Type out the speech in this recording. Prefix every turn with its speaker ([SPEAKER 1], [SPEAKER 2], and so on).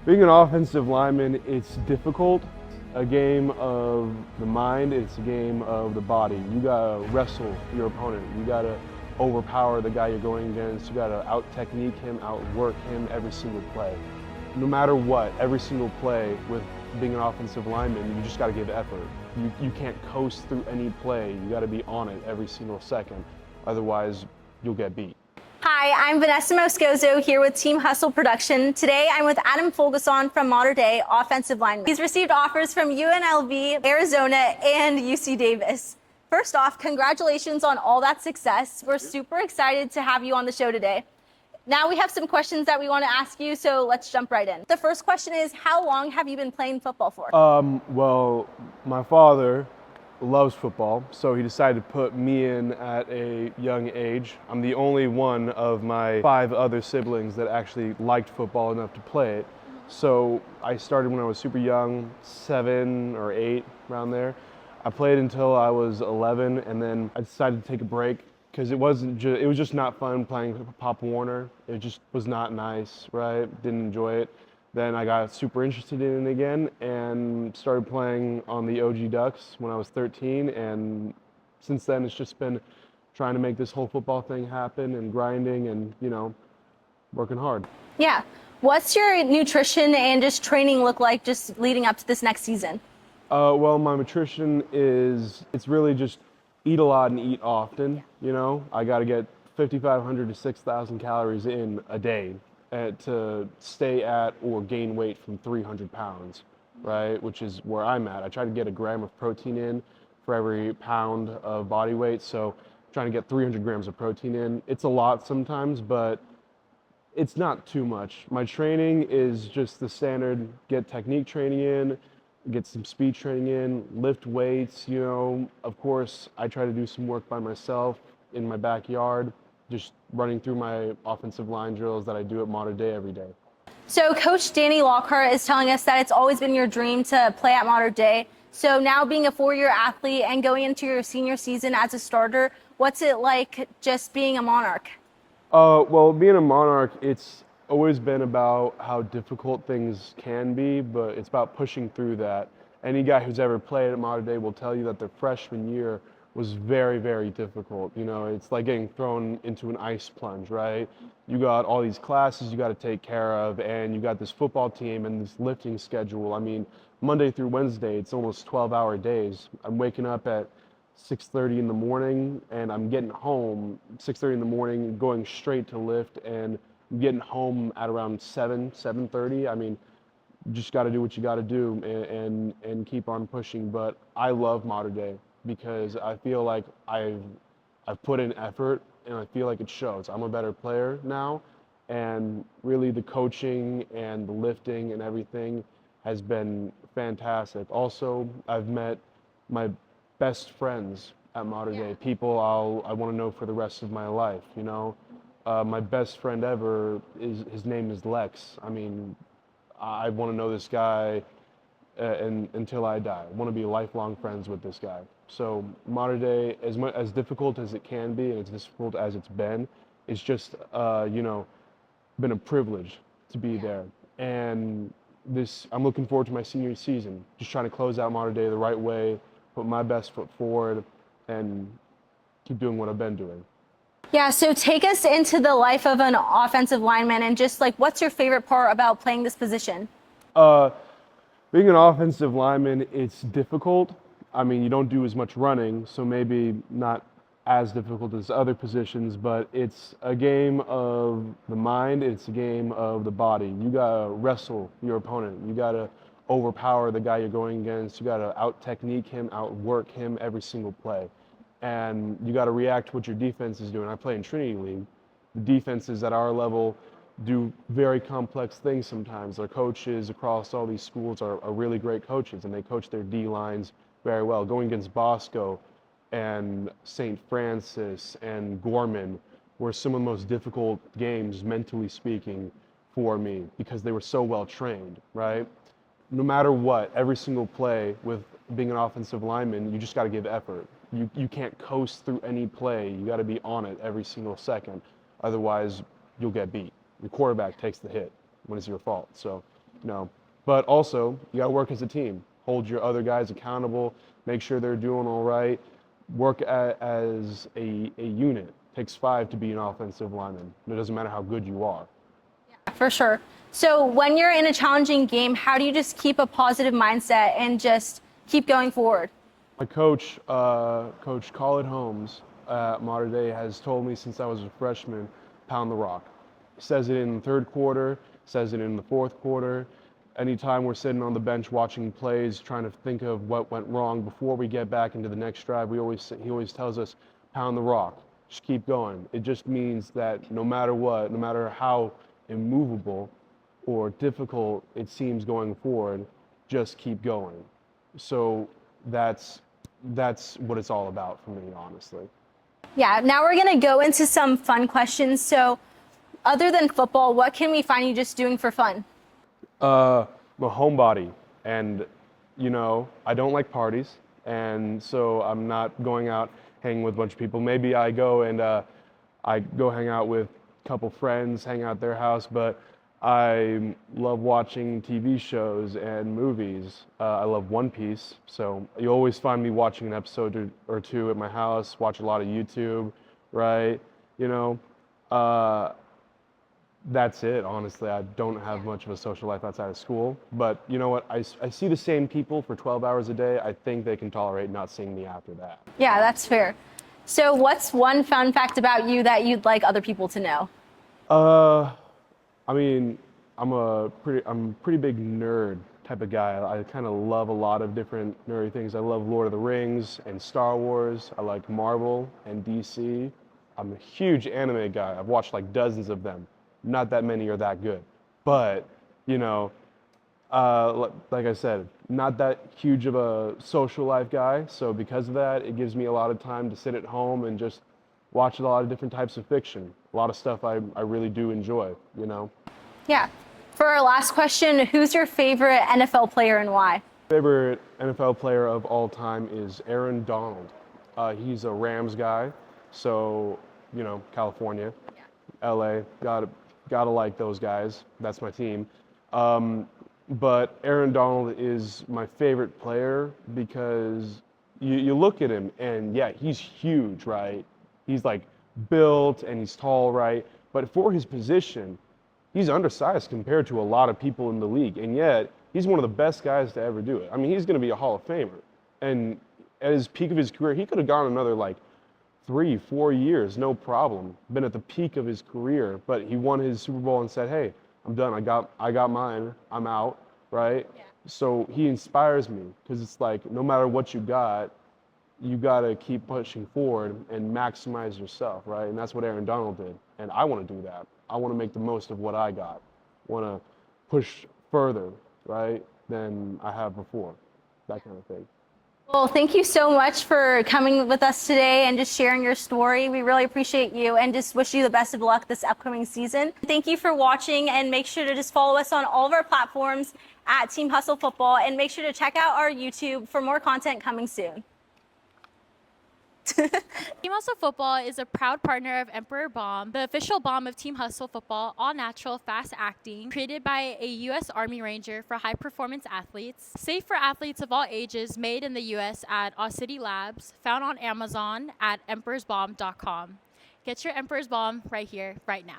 [SPEAKER 1] Being an offensive lineman, it's difficult. A game of the mind, it's a game of the body. You gotta wrestle your opponent. You gotta overpower the guy you're going against. You gotta out-technique him, outwork him every single play. No matter what, every single play with being an offensive lineman, you just gotta give effort. You can't coast through any play. You gotta be on it every single second. Otherwise, you'll get beat.
[SPEAKER 2] Hi, I'm Vanessa Moscoso here with Team Hustle Production. Today I'm with Adam Foglesong from Modern Day Offensive Lineman. He's received offers from UNLV, Arizona, and UC Davis. First off, congratulations on all that success. We're super excited to have you on the show today. Now we have some questions that we want to ask you, so let's jump right in. The first question is, how long have you been playing football for?
[SPEAKER 1] Well, my father loves football, so he decided to put me in at a young age. I'm the only one of my 5 other siblings that actually liked football enough to play it. So I started when I was super young, 7 or 8, around there. I played until I was 11, and then I decided to take a break because it was just not fun playing Pop Warner. It just was not nice, right? Didn't enjoy it. Then I got super interested in it again and started playing on the OG Ducks when I was 13. And since then, it's just been trying to make this whole football thing happen and grinding and, working hard.
[SPEAKER 2] Yeah. What's your nutrition and just training look like just leading up to this next season?
[SPEAKER 1] Well, my nutrition it's really just eat a lot and eat often, I got to get 5,500 to 6,000 calories in a day to stay at or gain weight from 300 pounds, right? Which is where I'm at. I try to get a gram of protein in for every pound of body weight. So trying to get 300 grams of protein in. It's a lot sometimes, but it's not too much. My training is just the standard, get technique training in, get some speed training in, lift weights, Of course, I try to do some work by myself in my backyard, just running through my offensive line drills that I do at Modern Day every day.
[SPEAKER 2] So Coach Danny Lockhart is telling us that it's always been your dream to play at Modern Day. So now being a 4-year athlete and going into your senior season as a starter, what's it like just being a Monarch?
[SPEAKER 1] Well, being a Monarch, it's always been about how difficult things can be, but it's about pushing through that. Any guy who's ever played at Modern Day will tell you that their freshman year was very, very difficult. It's like getting thrown into an ice plunge, right? You got all these classes you got to take care of, and you got this football team and this lifting schedule. I mean, Monday through Wednesday, it's almost 12-hour days. I'm waking up at 6:30 in the morning, and I'm getting home 6:30 in the morning, going straight to lift, and I'm getting home at around 7:30. I mean, you just got to do what you got to do and keep on pushing. But I love Modern Day because I feel like I've put in effort, and I feel like it shows. I'm a better player now, and really the coaching and the lifting and everything has been fantastic. Also, I've met my best friends at Modern Day, people I want to know for the rest of my life, My best friend ever, his name is Lex. I mean, I want to know this guy until I die. I want to be lifelong friends with this guy. So Modern Day, as difficult as it can be and as difficult as it's been, it's just been a privilege to be there. And I'm looking forward to my senior season, just trying to close out Modern Day the right way, put my best foot forward, and keep doing what I've been doing.
[SPEAKER 2] Yeah, so take us into the life of an offensive lineman and just what's your favorite part about playing this position?
[SPEAKER 1] Being an offensive lineman, it's difficult. I mean, you don't do as much running, so maybe not as difficult as other positions, but it's a game of the mind, it's a game of the body. You gotta wrestle your opponent. You gotta overpower the guy you're going against. You gotta out-technique him, outwork him every single play. And you gotta react to what your defense is doing. I play in Trinity League. The defenses at our level do very complex things sometimes. Our coaches across all these schools are really great coaches, and they coach their D-lines very well. Going against Bosco and St. Francis and Gorman were some of the most difficult games, mentally speaking, for me because they were so well trained, right? No matter what, every single play with being an offensive lineman, you just got to give effort. You can't coast through any play. You got to be on it every single second. Otherwise, you'll get beat. The quarterback takes the hit when it's your fault. So But also, you got to work as a team. Hold your other guys accountable. Make sure they're doing all right. Work as a unit. Takes 5 to be an offensive lineman. It doesn't matter how good you are.
[SPEAKER 2] For sure. So when you're in a challenging game, how do you just keep a positive mindset and just keep going forward?
[SPEAKER 1] My coach, Coach Khalid Holmes at Mater Dei, has told me since I was a freshman, pound the rock. He says it in the third quarter, says it in the fourth quarter. Anytime we're sitting on the bench watching plays, trying to think of what went wrong before we get back into the next drive, he always tells us, pound the rock, just keep going. It just means that no matter what, no matter how immovable or difficult it seems going forward, just keep going. So that's what it's all about for me, honestly.
[SPEAKER 2] Yeah, now we're going to go into some fun questions. So other than football, what can we find you just doing for fun?
[SPEAKER 1] I'm a homebody, and I don't like parties, and so I'm not going out hanging with a bunch of people. Maybe I go hang out with a couple friends, hang out at their house, but I love watching TV shows and movies. I love One Piece, so you always find me watching an episode or two at my house, watch a lot of YouTube, right? That's it, honestly. I don't have much of a social life outside of school, but you know what? I see the same people for 12 hours a day. I think they can tolerate not seeing me after that.
[SPEAKER 2] Yeah, that's fair. So what's one fun fact about you that you'd like other people to know?
[SPEAKER 1] I mean, I'm a pretty big nerd type of guy. I kind of love a lot of different nerdy things. I love Lord of the Rings and Star Wars. I like Marvel and DC. I'm a huge anime guy. I've watched like dozens of them. Not that many are that good, but like I said, not that huge of a social life guy. So because of that, it gives me a lot of time to sit at home and just watch a lot of different types of fiction. A lot of stuff I really do enjoy,
[SPEAKER 2] Yeah. For our last question, who's your favorite NFL player and why?
[SPEAKER 1] Favorite NFL player of all time is Aaron Donald. He's a Rams guy, so California, LA, gotta like those guys. That's my team. But Aaron Donald is my favorite player because you look at him and yeah, he's huge, right? He's like built and he's tall, right? But for his position, he's undersized compared to a lot of people in the league. And yet, he's one of the best guys to ever do it. I mean, he's going to be a Hall of Famer. And at his peak of his career, he could have gone another like 3-4 years, no problem. Been at the peak of his career, but he won his Super Bowl and said, "Hey, I'm done. I got mine. I'm out." Right? Yeah. So he inspires me because it's like no matter what you got to keep pushing forward and maximize yourself, right? And that's what Aaron Donald did. And I want to do that. I want to make the most of what I got. Want to push further, right, than I have before. That kind of thing.
[SPEAKER 2] Well, thank you so much for coming with us today and just sharing your story. We really appreciate you and just wish you the best of luck this upcoming season. Thank you for watching, and make sure to just follow us on all of our platforms at Team Hustle Football, and make sure to check out our YouTube for more content coming soon.
[SPEAKER 3] Team Hustle Football is a proud partner of Emperor Balm, the official balm of Team Hustle Football, all natural, fast acting, created by a U.S. Army Ranger for high performance athletes, safe for athletes of all ages, made in the U.S. at Oz City Labs, found on Amazon at emperorsbalm.com. Get your Emperor's Balm right here, right now.